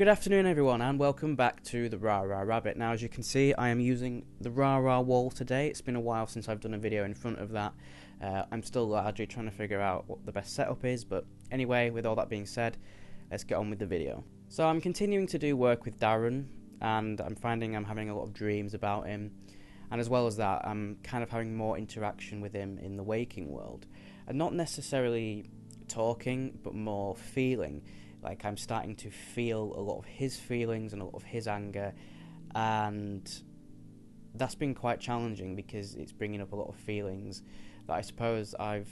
Good afternoon everyone and welcome back to the Rah Rah Rabbit. Now as you can see I am using the Rah Rah wall today. It's been a while since I've done a video in front of that. I'm still largely trying to figure out what the best setup is, but anyway, with all that being said, let's get on with the video. So I'm continuing to do work with Darren, and I'm finding I'm having a lot of dreams about him, and as well as that I'm kind of having more interaction with him in the waking world, and not necessarily talking but more feeling. Like I'm starting to feel a lot of his feelings and a lot of his anger, and that's been quite challenging because it's bringing up a lot of feelings that I suppose I've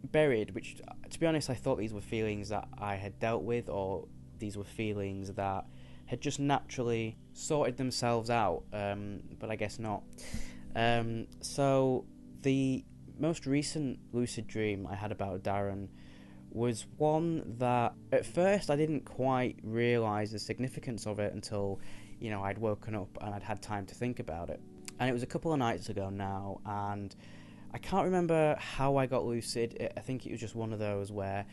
buried, which to be honest I thought these were feelings that I had dealt with, or these were feelings that had just naturally sorted themselves out, but I guess not. So the most recent lucid dream I had about Darren was one that at first I didn't quite realise the significance of it until, I'd woken up and I'd had time to think about it. And it was a couple of nights ago now, and I can't remember how I got lucid. I think it was just one of those where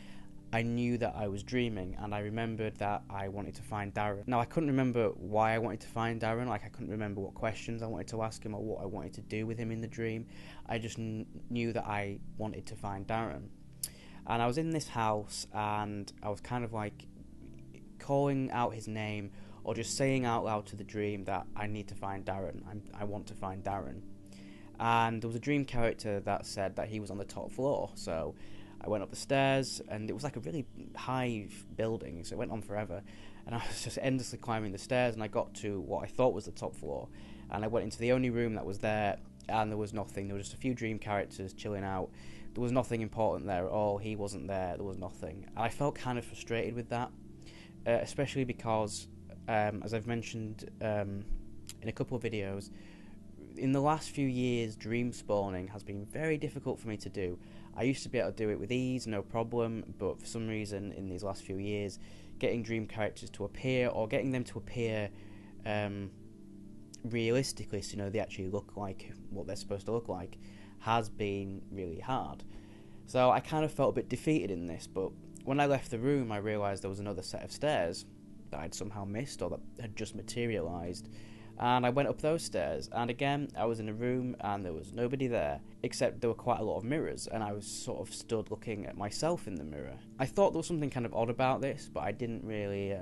I knew that I was dreaming, and I remembered that I wanted to find Darren. Now, I couldn't remember why I wanted to find Darren, I couldn't remember what questions I wanted to ask him or what I wanted to do with him in the dream. I just knew that I wanted to find Darren. And I was in this house, and I was kind of like calling out his name, or just saying out loud to the dream that I need to find Darren, I want to find Darren. And there was a dream character that said that he was on the top floor, so I went up the stairs, and it was like a really high building, so it went on forever, and I was just endlessly climbing the stairs, and I got to what I thought was the top floor, and I went into the only room that was there, and there was nothing. There were just a few dream characters chilling out. There was nothing important there at all. He wasn't there. There was nothing. And I felt kind of frustrated with that, especially because, as I've mentioned in a couple of videos, in the last few years, dream spawning has been very difficult for me to do. I used to be able to do it with ease, no problem, but for some reason in these last few years, getting dream characters to appear, or getting them to appear realistically, so they actually look like what they're supposed to look like, has been really hard. So I kind of felt a bit defeated in this, but when I left the room I realised there was another set of stairs that I'd somehow missed, or that had just materialised, and I went up those stairs, and again I was in a room and there was nobody there, except there were quite a lot of mirrors, and I was sort of stood looking at myself in the mirror. I thought there was something kind of odd about this, but I didn't really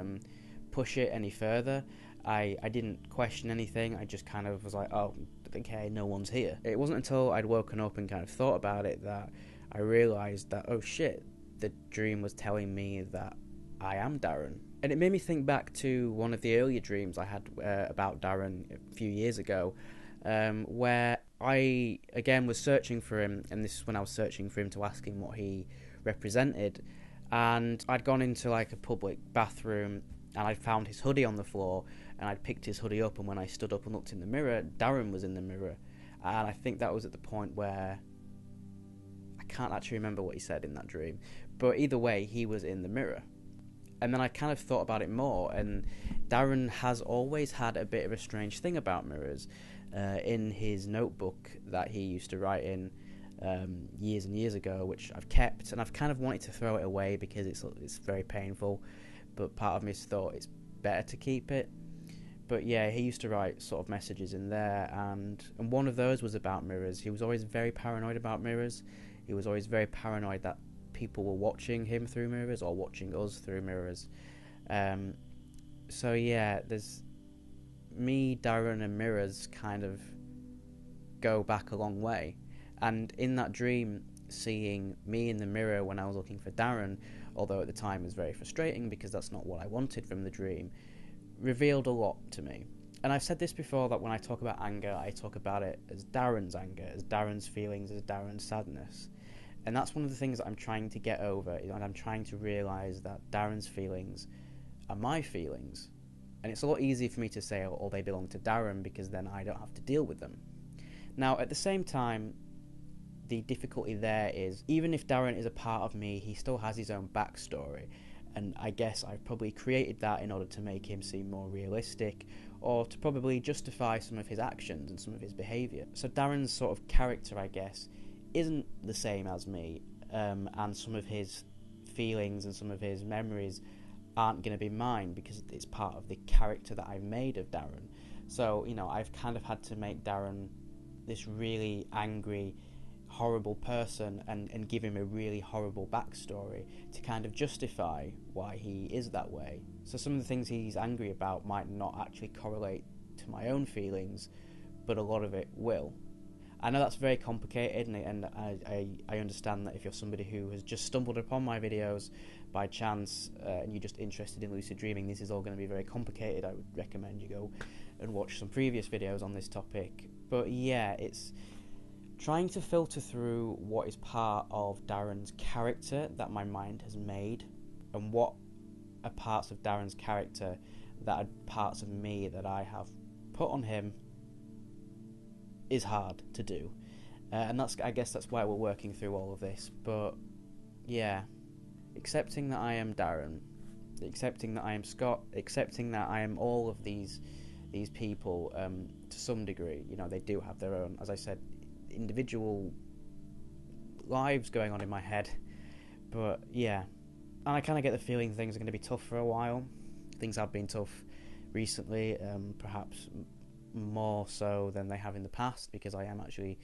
push it any further. I didn't question anything. I just kind of was like, oh, okay, no one's here. It wasn't until I'd woken up and kind of thought about it that I realised that, oh shit, the dream was telling me that I am Darren. And it made me think back to one of the earlier dreams I had about Darren a few years ago, where I, again, was searching for him, and this is when I was searching for him to ask him what he represented, and I'd gone into like a public bathroom, and I'd found his hoodie on the floor, and I'd picked his hoodie up, and when I stood up and looked in the mirror, Darren was in the mirror. And I think that was at the point where I can't actually remember what he said in that dream, but either way, he was in the mirror. And then I kind of thought about it more, and Darren has always had a bit of a strange thing about mirrors. In his notebook that he used to write in years and years ago, which I've kept, and I've kind of wanted to throw it away because it's very painful, but part of me thought it's better to keep it. But yeah, he used to write sort of messages in there, and one of those was about mirrors. He was always very paranoid about mirrors. He was always very paranoid that people were watching him through mirrors, or watching us through mirrors. So yeah, there's me, Darren, and mirrors kind of go back a long way. And in that dream, seeing me in the mirror when I was looking for Darren, although at the time it was very frustrating because that's not what I wanted from the dream, revealed a lot to me. And I've said this before, that when I talk about anger, I talk about it as Darren's anger, as Darren's feelings, as Darren's sadness. And that's one of the things that I'm trying to get over, and I'm trying to realise that Darren's feelings are my feelings. And it's a lot easier for me to say, oh, they belong to Darren, because then I don't have to deal with them. Now, at the same time, the difficulty there is, even if Darren is a part of me, he still has his own backstory. And I guess I've probably created that in order to make him seem more realistic, or to probably justify some of his actions and some of his behaviour. So Darren's sort of character, I guess, isn't the same as me, and some of his feelings and some of his memories aren't going to be mine because it's part of the character that I've made of Darren. So, you know, I've kind of had to make Darren this really angry, horrible person and give him a really horrible backstory to kind of justify why he is that way. So some of the things he's angry about might not actually correlate to my own feelings, but a lot of it will. I know that's very complicated, and I understand that if you're somebody who has just stumbled upon my videos by chance and you're just interested in lucid dreaming, this is all going to be very complicated. I would recommend you go and watch some previous videos on this topic. But yeah, it's trying to filter through what is part of Darren's character that my mind has made, and what are parts of Darren's character that are parts of me that I have put on him is hard to do. And I guess that's why we're working through all of this. But yeah, accepting that I am Darren, accepting that I am Scott, accepting that I am all of these people to some degree. You know, they do have their own, as I said, individual lives going on in my head. But yeah, and I kind of get the feeling things are going to be tough for a while. Things have been tough recently, perhaps more so than they have in the past, because I am actually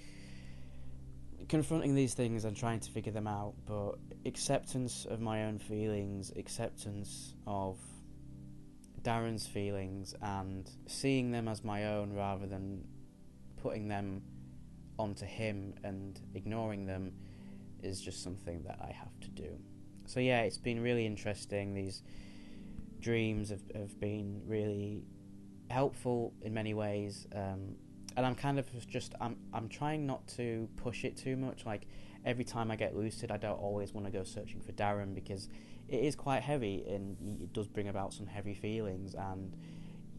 confronting these things and trying to figure them out. But acceptance of my own feelings, acceptance of Darren's feelings, and seeing them as my own rather than putting them onto him and ignoring them, is just something that I have to do. So yeah, it's been really interesting. These dreams have been really helpful in many ways, and I'm kind of just I'm trying not to push it too much. Like, every time I get lucid, I don't always want to go searching for Darren, because it is quite heavy and it does bring about some heavy feelings, and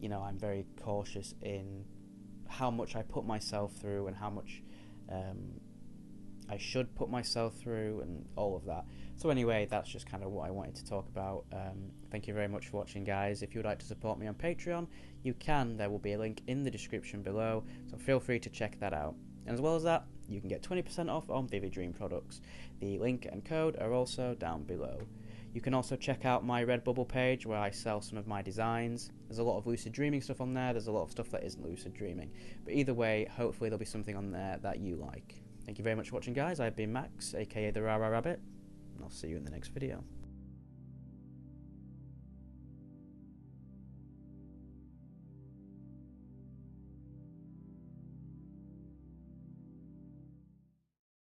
you know, I'm very cautious in how much I put myself through and how much I should put myself through and all of that. So anyway, that's just kind of what I wanted to talk about. Thank you very much for watching, guys. If you would like to support me on Patreon, you can. There will be a link in the description below, so feel free to check that out. And as well as that, you can get 20% off on Vivid Dream products. The link and code are also down below. You can also check out my Redbubble page where I sell some of my designs. There's a lot of lucid dreaming stuff on there. There's a lot of stuff that isn't lucid dreaming. But either way, hopefully there'll be something on there that you like. Thank you very much for watching, guys. I've been Max, aka the Rara Rabbit, and I'll see you in the next video.